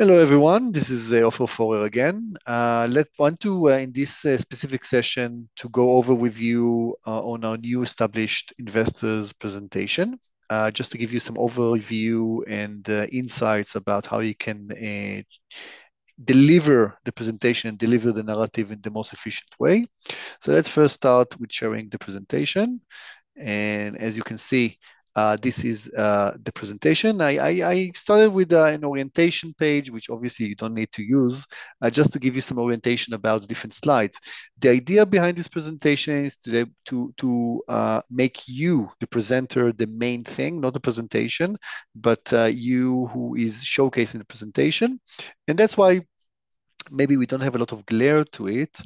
Hello, everyone. This is Ofer Forer again. In this specific session to go over with you on our new established investors presentation, just to give you some overview and insights about how you can deliver the presentation and deliver the narrative in the most efficient way. So let's first start with sharing the presentation. And as you can see, this is the presentation. I started with an orientation page, which obviously you don't need to use, just to give you some orientation about the different slides. The idea behind this presentation is to make you, the presenter, the main thing, not the presentation, but you who is showcasing the presentation. And that's why maybe we don't have a lot of glare to it,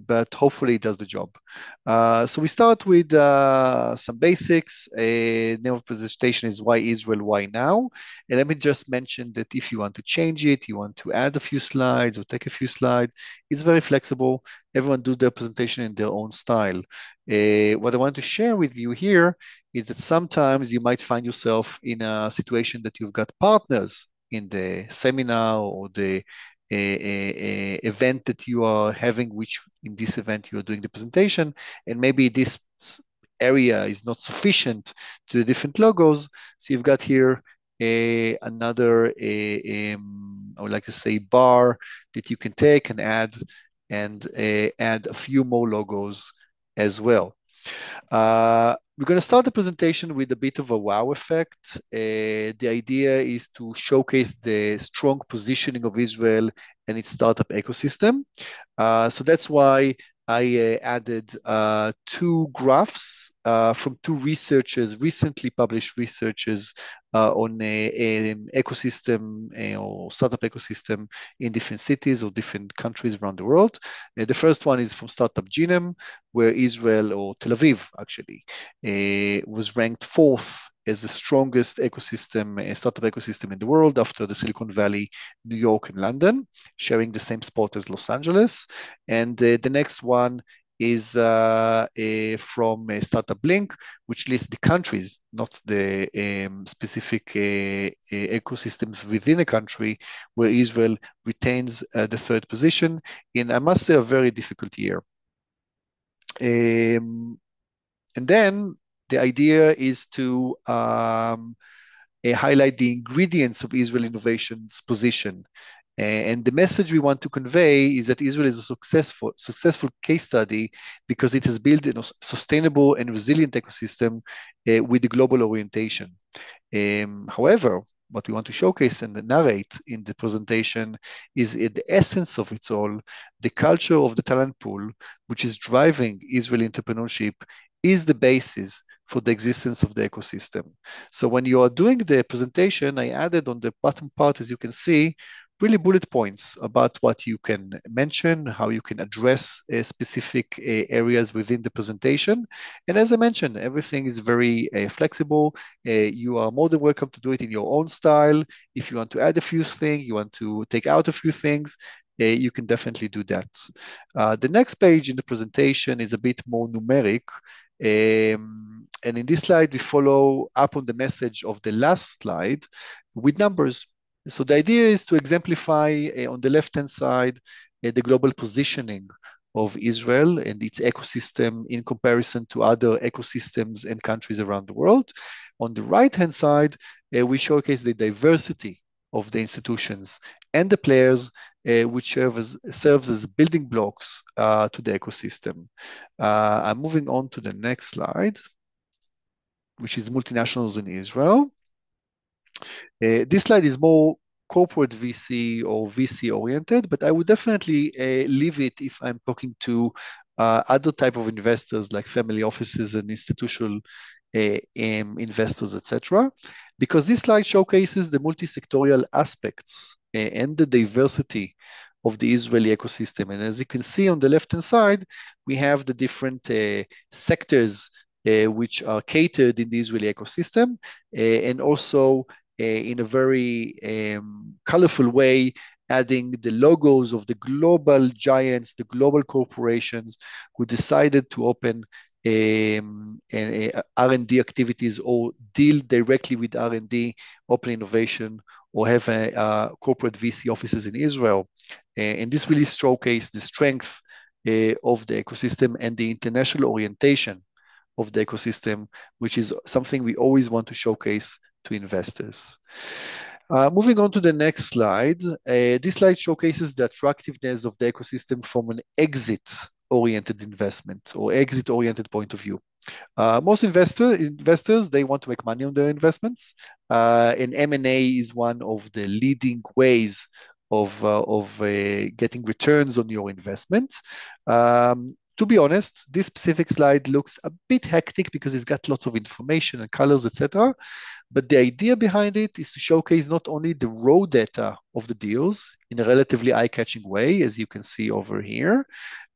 but hopefully it does the job. So we start with some basics. Name of presentation is Why Israel, Why Now? And let me just mention that if you want to change it, you want to add a few slides or take a few slides, it's very flexible. Everyone do their presentation in their own style. What I want to share with you here is that sometimes you might find yourself in a situation that you've got partners in the seminar or the event that you are having, which in this event you are doing the presentation, and maybe this area is not sufficient to the different logos. So you've got here another, I would like to say, bar that you can take and add a few more logos as well. We're going to start the presentation with a bit of a wow effect. The idea is to showcase the strong positioning of Israel and its startup ecosystem. So that's why I added two graphs from two researchers, recently published researchers on an ecosystem or startup ecosystem in different cities or different countries around the world. The first one is from Startup Genome, where Israel, or Tel Aviv actually, was ranked fourth as the strongest ecosystem, startup ecosystem in the world after the Silicon Valley, New York, and London, sharing the same spot as Los Angeles. And the next one is from Startup Blink, which lists the countries, not the specific ecosystems within a country, where Israel retains the third position in, I must say, a very difficult year. And then the idea is to highlight the ingredients of Israel innovation's position. And the message we want to convey is that Israel is a successful case study because it has built a sustainable and resilient ecosystem with a global orientation. However, what we want to showcase and narrate in the presentation is the essence of it all, the culture of the talent pool, which is driving Israeli entrepreneurship, is the basis for the existence of the ecosystem. So when you are doing the presentation, I added on the bottom part, as you can see, really bullet points about what you can mention, how you can address specific areas within the presentation. And as I mentioned, everything is very flexible. You are more than welcome to do it in your own style. If you want to add a few things, you want to take out a few things, you can definitely do that. The next page in the presentation is a bit more numeric. And in this slide, we follow up on the message of the last slide with numbers. So the idea is to exemplify on the left-hand side the global positioning of Israel and its ecosystem in comparison to other ecosystems and countries around the world. On the right-hand side, we showcase the diversity of the institutions and the players which serves as building blocks to the ecosystem. I'm moving on to the next slide, which is multinationals in Israel. This slide is more corporate VC or VC oriented, but I would definitely leave it if I'm talking to other type of investors like family offices and institutional investors, etc. Because this slide showcases the multi-sectorial aspects and the diversity of the Israeli ecosystem. And as you can see on the left-hand side, we have the different sectors which are catered in the Israeli ecosystem, and also in a very colorful way, adding the logos of the global giants, the global corporations who decided to open and R&D activities or deal directly with R&D, open innovation, or have corporate VC offices in Israel. And this really showcased the strength of the ecosystem and the international orientation of the ecosystem, which is something we always want to showcase to investors. Moving on to the next slide. This slide showcases the attractiveness of the ecosystem from an exit-oriented investment or exit-oriented point of view. Most investors, they want to make money on their investments, and M&A is one of the leading ways of getting returns on your investment. To be honest, this specific slide looks a bit hectic because it's got lots of information and colors, etc. But the idea behind it is to showcase not only the raw data of the deals in a relatively eye-catching way, as you can see over here,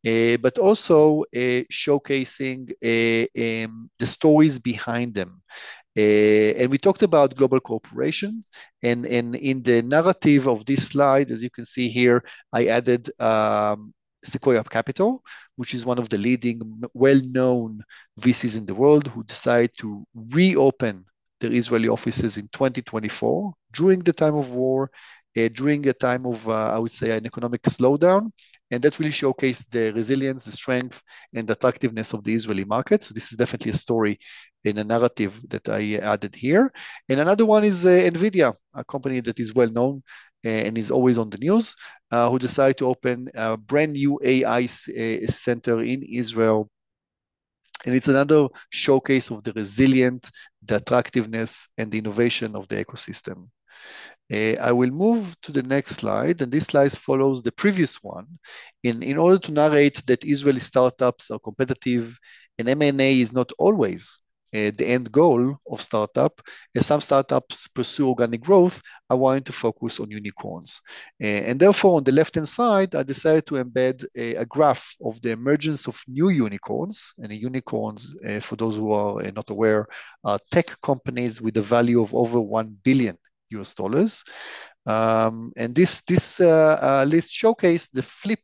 but also showcasing the stories behind them. And we talked about global corporations, and in the narrative of this slide, as you can see here, I added Sequoia Capital, which is one of the leading, well-known VCs in the world who decided to reopen their Israeli offices in 2024 during the time of war, during a time of, I would say, an economic slowdown. And that really showcased the resilience, the strength, and the attractiveness of the Israeli market. So this is definitely a story in a narrative that I added here. And another one is NVIDIA, a company that is well known and is always on the news, who decided to open a brand new AI center in Israel. And it's another showcase of the resilient, the attractiveness, and the innovation of the ecosystem. I will move to the next slide, and this slide follows the previous one. In order to narrate that Israeli startups are competitive and M&A is not always the end goal of startup, as some startups pursue organic growth, I wanted to focus on unicorns. And therefore, on the left-hand side, I decided to embed a graph of the emergence of new unicorns. And unicorns, for those who are not aware, are tech companies with a value of over 1 billion US dollars. And this list showcased the flip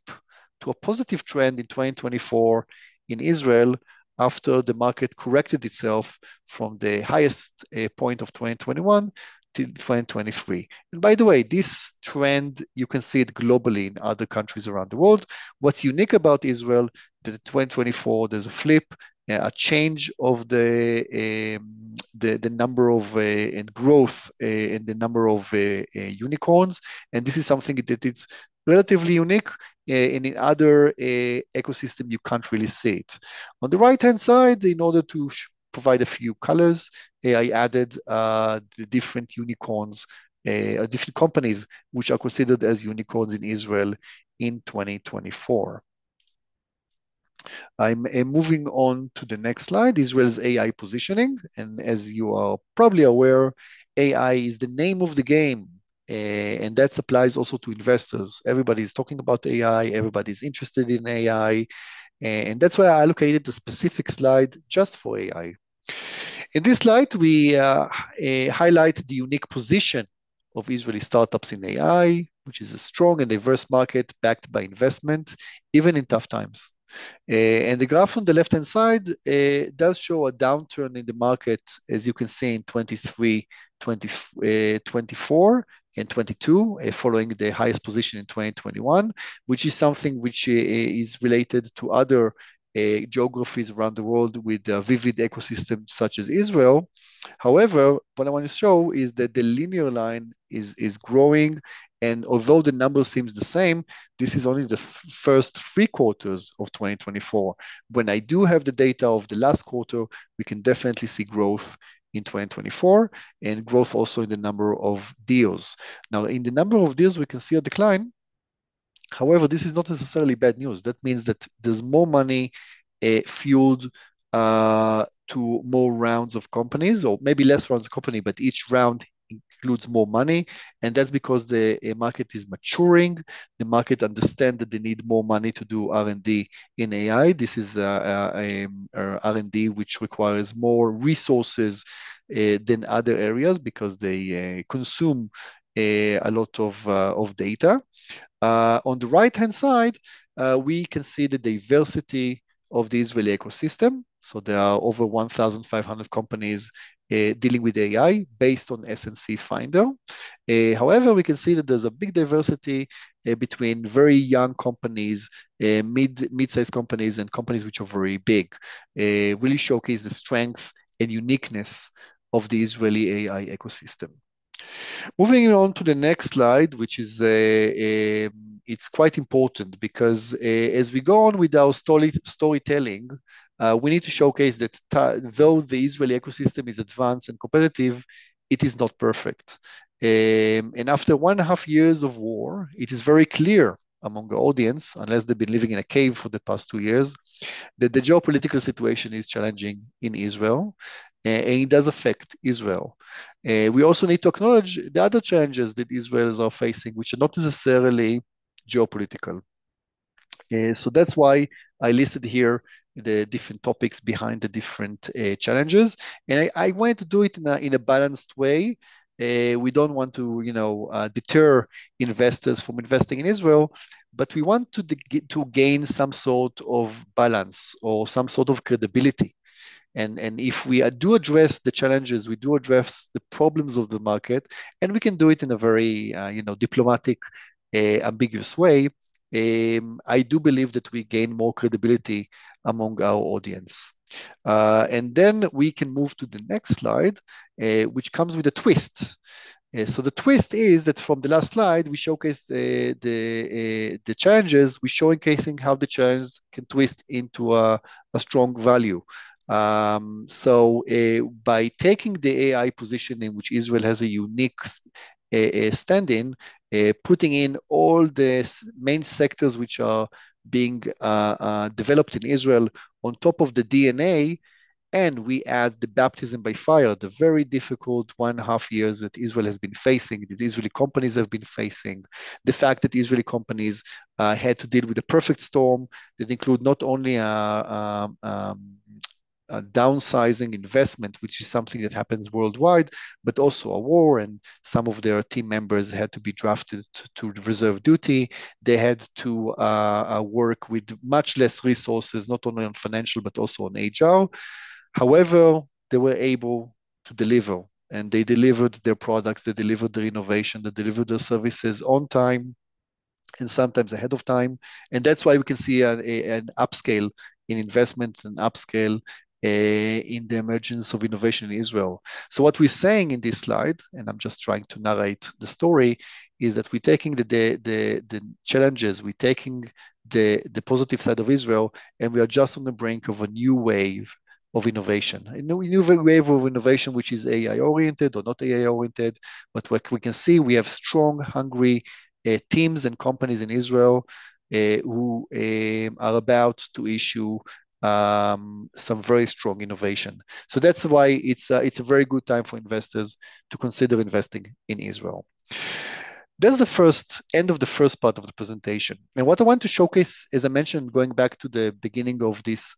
to a positive trend in 2024 in Israel after the market corrected itself from the highest point of 2021 to 2023. And by the way, this trend, you can see it globally in other countries around the world. What's unique about Israel, that in 2024, there's a flip, a change of the number of and growth in the number of unicorns, and this is something that it's relatively unique, and in other ecosystem you can't really see it. On the right hand side, in order to provide a few colors, I added the different unicorns, different companies which are considered as unicorns in Israel in 2024. I'm moving on to the next slide, Israel's AI positioning. And as you are probably aware, AI is the name of the game. And that applies also to investors. Everybody's talking about AI, everybody's interested in AI. And that's why I allocated a specific slide just for AI. In this slide, we highlight the unique position of Israeli startups in AI, which is a strong and diverse market backed by investment, even in tough times. And the graph on the left-hand side does show a downturn in the market, as you can see in 23, 24, and 22, following the highest position in 2021, which is something which is related to other geographies around the world with a vivid ecosystem such as Israel. However, what I want to show is that the linear line is growing, and although the number seems the same, this is only the first 3 quarters of 2024. When I do have the data of the last quarter, we can definitely see growth in 2024 and growth also in the number of deals. Now, in the number of deals, we can see a decline. However, this is not necessarily bad news. That means that there's more money fueled to more rounds of companies, or maybe less rounds of company, but each round includes more money, and that's because the market is maturing. The market understands that they need more money to do R&D in AI. This is R&D which requires more resources than other areas because they consume a lot of data. On the right-hand side, we can see the diversity of the Israeli ecosystem. So there are over 1,500 companies dealing with AI based on SNC Finder. However, we can see that there's a big diversity between very young companies, mid-sized companies, and companies which are very big. Really showcase the strength and uniqueness of the Israeli AI ecosystem. Moving on to the next slide, which is it's quite important because as we go on with our storytelling, we need to showcase that though the Israeli ecosystem is advanced and competitive, it is not perfect. And after 1.5 years of war, it is very clear among the audience, unless they've been living in a cave for the past 2 years, that the geopolitical situation is challenging in Israel, and it does affect Israel. We also need to acknowledge the other challenges that Israelis are facing, which are not necessarily geopolitical. So that's why I listed here the different topics behind the different challenges, and I wanted to do it in a balanced way. We don't want to, deter investors from investing in Israel, but we want to gain some sort of balance or some sort of credibility. And if we do address the challenges, we do address the problems of the market, and we can do it in a very, diplomatic, ambiguous way. I do believe that we gain more credibility among our audience. And then we can move to the next slide, which comes with a twist. So the twist is that from the last slide, we showcased the challenges. We're showcasing how the challenge can twist into a strong value. So by taking the AI position in which Israel has a unique stand-in, putting in all the main sectors which are being developed in Israel on top of the DNA, and we add the baptism by fire, the very difficult 1.5 years that Israel has been facing, that Israeli companies have been facing, the fact that Israeli companies had to deal with a perfect storm that include not only a downsizing investment, which is something that happens worldwide, but also a war, and some of their team members had to be drafted to reserve duty. They had to work with much less resources, not only on financial, but also on HR. However, they were able to deliver, and they delivered their products, they delivered their innovation, they delivered their services on time and sometimes ahead of time. And that's why we can see an upscale in investment and upscale in the emergence of innovation in Israel. So what we're saying in this slide, and I'm just trying to narrate the story, is that we're taking the challenges, we're taking the positive side of Israel, and we are just on the brink of a new wave of innovation, a new wave of innovation, which is AI oriented or not AI oriented. But what we can see, we have strong, hungry teams and companies in Israel who are about to issue some very strong innovation. So that's why it's a very good time for investors to consider investing in Israel. That's the end of the first part of the presentation. And what I want to showcase, as I mentioned, going back to the beginning of this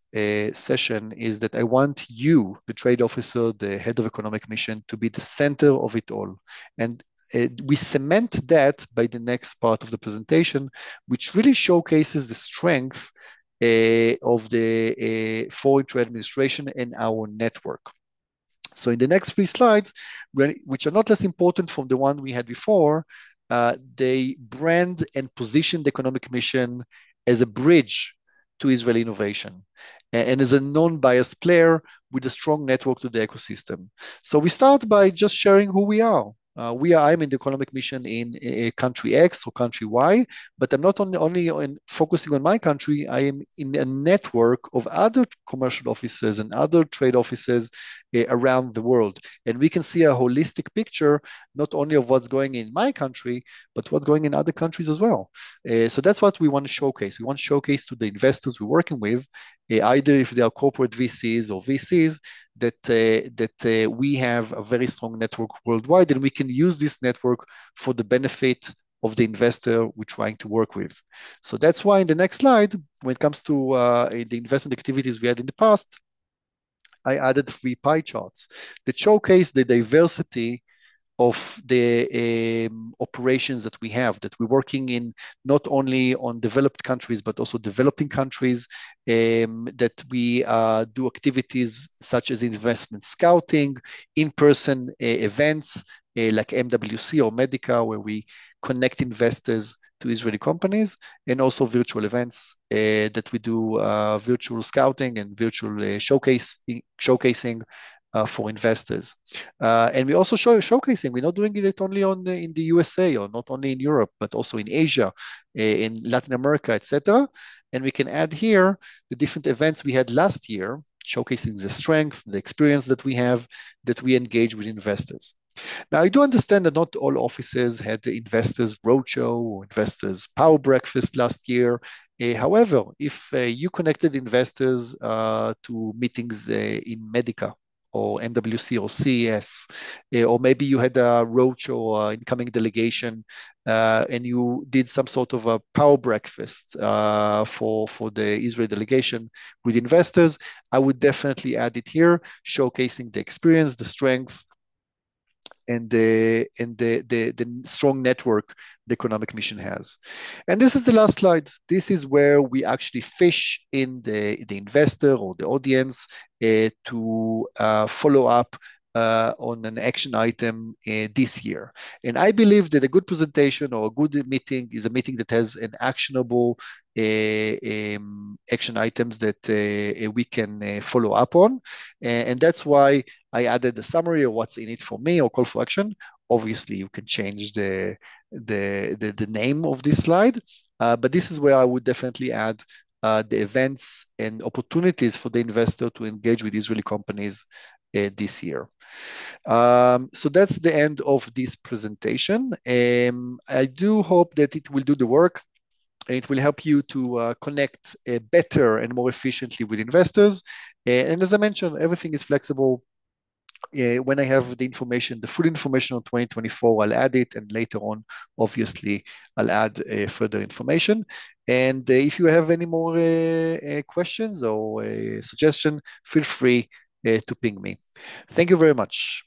session, is that I want you, the trade officer, the head of economic mission, to be the center of it all. And we cement that by the next part of the presentation, which really showcases the strength of the Foreign Trade Administration and our network. So in the next 3 slides, which are not less important from the one we had before, they brand and position the economic mission as a bridge to Israeli innovation and as a non-biased player with a strong network to the ecosystem. So we start by just sharing who we are. I'm in the economic mission in country X or country Y, but I'm not only focusing on my country, I am in a network of other commercial offices and other trade offices around the world. And we can see a holistic picture, not only of what's going in my country, but what's going in other countries as well. So that's what we want to showcase. We want to showcase to the investors we're working with, either if they are corporate VCs or VCs, that we have a very strong network worldwide, and we can use this network for the benefit of the investor we're trying to work with. So that's why in the next slide, when it comes to the investment activities we had in the past, I added 3 pie charts that showcase the diversity of the operations that we have, that we're working in not only on developed countries, but also developing countries, that we do activities such as investment scouting, in-person events like MWC or Medica, where we connect investors to Israeli companies, and also virtual events that we do virtual scouting and virtual showcasing for investors. And we also showcasing. We're not doing it only in the USA or not only in Europe, but also in Asia, in Latin America, etc. And we can add here the different events we had last year, showcasing the strength, the experience that we have, that we engage with investors. Now, I do understand that not all offices had the investors roadshow or investors power breakfast last year. However, if you connected investors to meetings in Medica or MWC or CES, or maybe you had a roadshow or incoming delegation, and you did some sort of a power breakfast for the Israel delegation with investors, I would definitely add it here, showcasing the experience, the strength, and the strong network the economic mission has. And this is the last slide. This is where we actually fish in the investor or the audience to follow up on an action item this year. And I believe that a good presentation or a good meeting is a meeting that has an actionable action items that we can follow up on. And that's why I added a summary of what's in it for me or call for action. Obviously, you can change the name of this slide, but this is where I would definitely add the events and opportunities for the investor to engage with Israeli companies this year. So that's the end of this presentation. I do hope that it will do the work. It will help you to connect better and more efficiently with investors. And as I mentioned, everything is flexible. When I have the information, the full information on 2024, I'll add it, and later on, obviously, I'll add further information. And if you have any more questions or suggestion, feel free to ping me. Thank you very much.